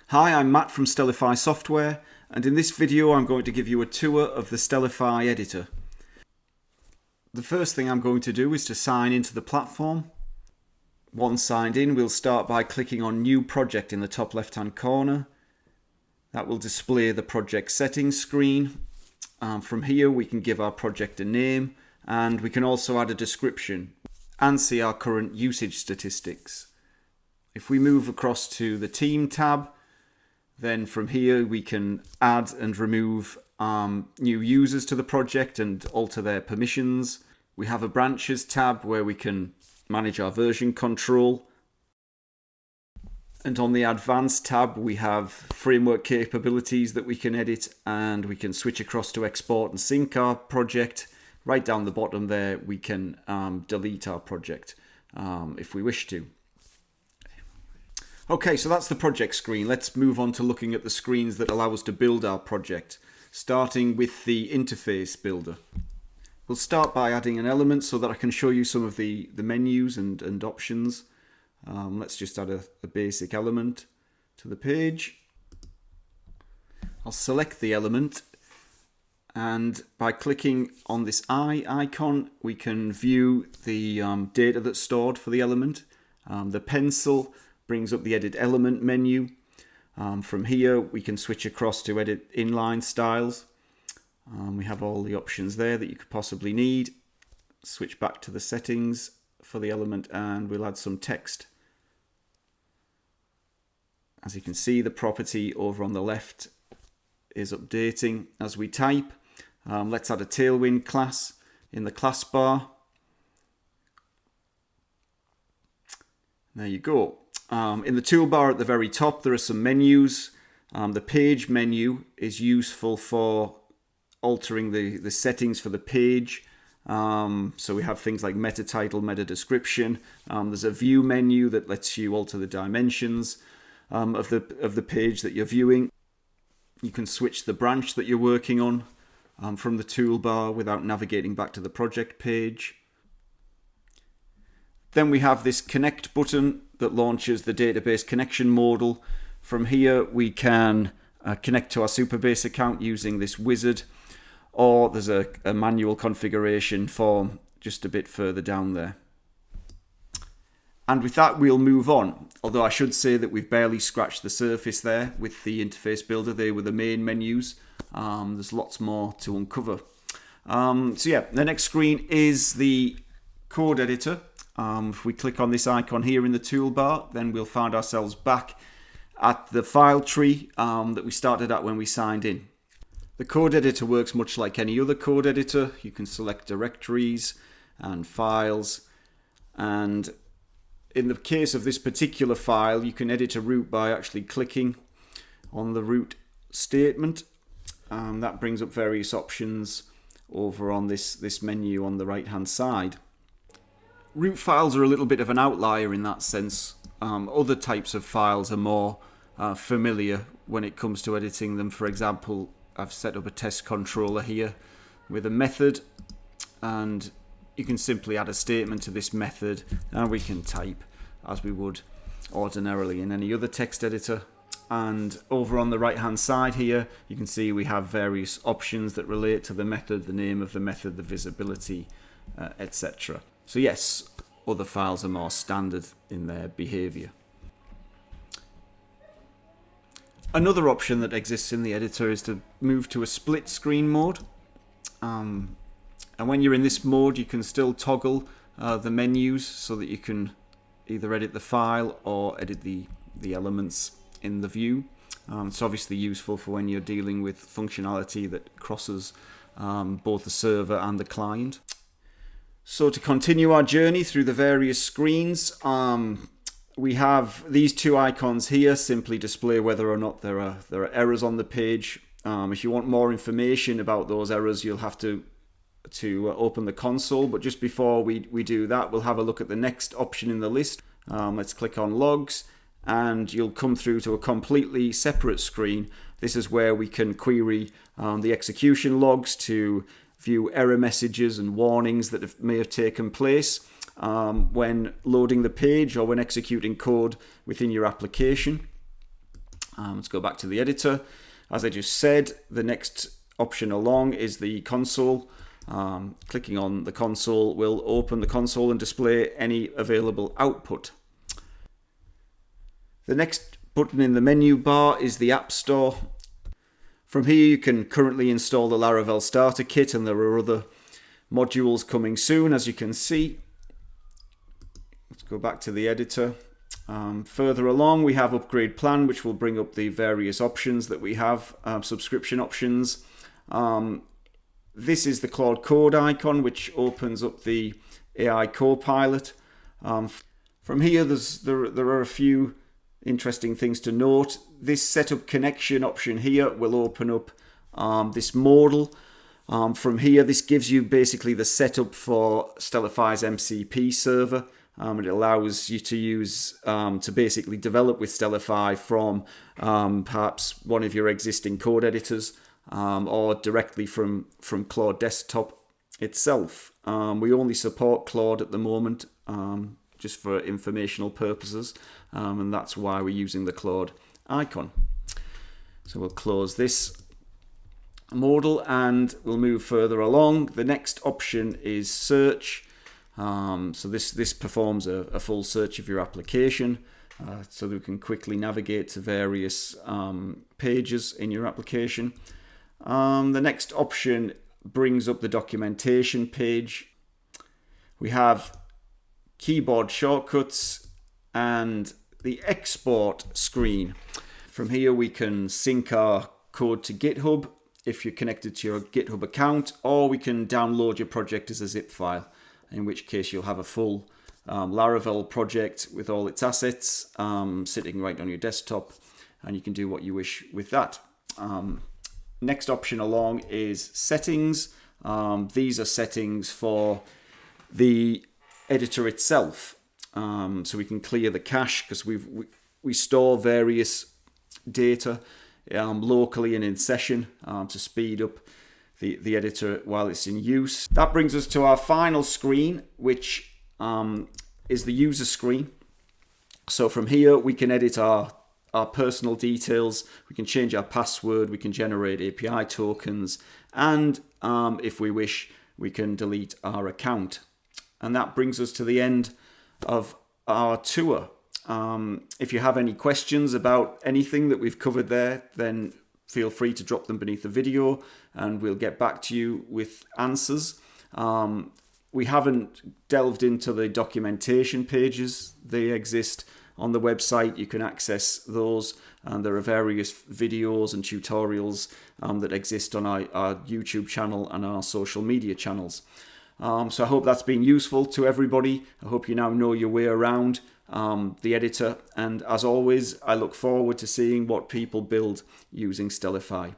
Hi, I'm Matt from Stellify Software, and in this video I'm going to give you a tour of the Stellify editor. The first thing I'm going to do is to sign into the platform. Once signed in, we'll start by clicking on New Project in the top left hand corner. That will display the project settings screen. From here we can give our project a name, and we can also add a description and see our current usage statistics. If we move across to the Team tab, then from here we can add and remove new users to the project and alter their permissions. We have a Branches tab where we can manage our version control. And on the Advanced tab we have framework capabilities that we can edit, and we can switch across to export and sync our project. Right down the bottom there we can delete our project if we wish to. Okay, so that's the project screen. Let's move on to looking at the screens that allow us to build our project, starting with the interface builder. We'll start by adding an element so that I can show you some of the menus and options. Let's just add a basic element to the page. I'll select the element, and by clicking on this eye icon we can view the data that's stored for the element. The pencil brings up the Edit Element menu. From here we can switch across to edit inline styles. We have all the options there that you could possibly need. Switch back to the settings for the element and we'll add some text. As you can see, the property over on the left is updating as we type. Let's add a Tailwind class in the class bar. There you go. In the toolbar at the very top there are some menus. The page menu is useful for altering the settings for the page. So we have things like meta title, meta description. There's a view menu that lets you alter the dimensions of the page that you're viewing. You can switch the branch that you're working on from the toolbar without navigating back to the project page. Then we have this connect button that launches the database connection modal. From here we can connect to our Supabase account using this wizard, or there's a manual configuration form just a bit further down there. And with that we'll move on, although I should say that we've barely scratched the surface there with the interface builder. They were the main menus. There's lots more to uncover. So yeah, the next screen is the code editor. If we click on this icon here in the toolbar, then we'll find ourselves back at the file tree that we started at when we signed in. The code editor works much like any other code editor. You can select directories and files, and in the case of this particular file you can edit a root by actually clicking on the root statement. That brings up various options over on this menu on the right hand side. Root files are a little bit of an outlier in that sense. Other types of files are more familiar when it comes to editing them. For example, I've set up a test controller here with a method, and you can simply add a statement to this method and we can type as we would ordinarily in any other text editor. And over on the right hand side here you can see we have various options that relate to the method, the name of the method, the visibility, etc. So yes, other files are more standard in their behavior. Another option that exists in the editor is to move to a split screen mode. And when you're in this mode you can still toggle the menus so that you can either edit the file or edit the elements in the view. It's obviously useful for when you're dealing with functionality that crosses both the server and the client. So to continue our journey through the various screens, we have these two icons here simply display whether or not there are errors on the page. If you want more information about those errors you'll have to open the console, but just before we do that we'll have a look at the next option in the list. Let's click on logs and you'll come through to a completely separate screen. This is where we can query the execution logs to view error messages and warnings that may have taken place when loading the page or when executing code within your application. Let's go back to the editor. As I just said, the next option along is the console. Clicking on the console will open the console and display any available output. The next button in the menu bar is the App Store. From here you can currently install the Laravel starter kit, and there are other modules coming soon, as you can see. Let's go back to the editor. Further along we have Upgrade Plan, which will bring up the various options that we have, subscription options. This is the Claude Code icon, which opens up the AI Copilot. From here there are a few interesting things to note. This setup connection option here will open up this modal. From here, this gives you basically the setup for Stellify's MCP server. It allows you to use to basically develop with Stellify from perhaps one of your existing code editors or directly from Claude Desktop itself. We only support Claude at the moment, just for informational purposes, and that's why we're using the Claude icon. So we'll close this modal and we'll move further along. The next option is search. So this performs a full search of your application, so that we can quickly navigate to various pages in your application. The next option brings up the documentation page. We have keyboard shortcuts and the export screen. From here we can sync our code to GitHub if you're connected to your GitHub account, or we can download your project as a zip file, in which case you'll have a full Laravel project with all its assets sitting right on your desktop, and you can do what you wish with that. Next option along is settings. These are settings for the editor itself, so we can clear the cache, because we store various data locally and in session to speed up the editor while it's in use. That brings us to our final screen, which is the user screen. So from here we can edit our personal details, we can change our password, we can generate API tokens, and if we wish, we can delete our account. And that brings us to the end of our tour. If you have any questions about anything that we've covered there, then feel free to drop them beneath the video and we'll get back to you with answers. We haven't delved into the documentation pages. They exist on the website. You can access those, and there are various videos and tutorials that exist on our YouTube channel and our social media channels. So I hope that's been useful to everybody. I hope you now know your way around the editor, and as always, I look forward to seeing what people build using Stellify.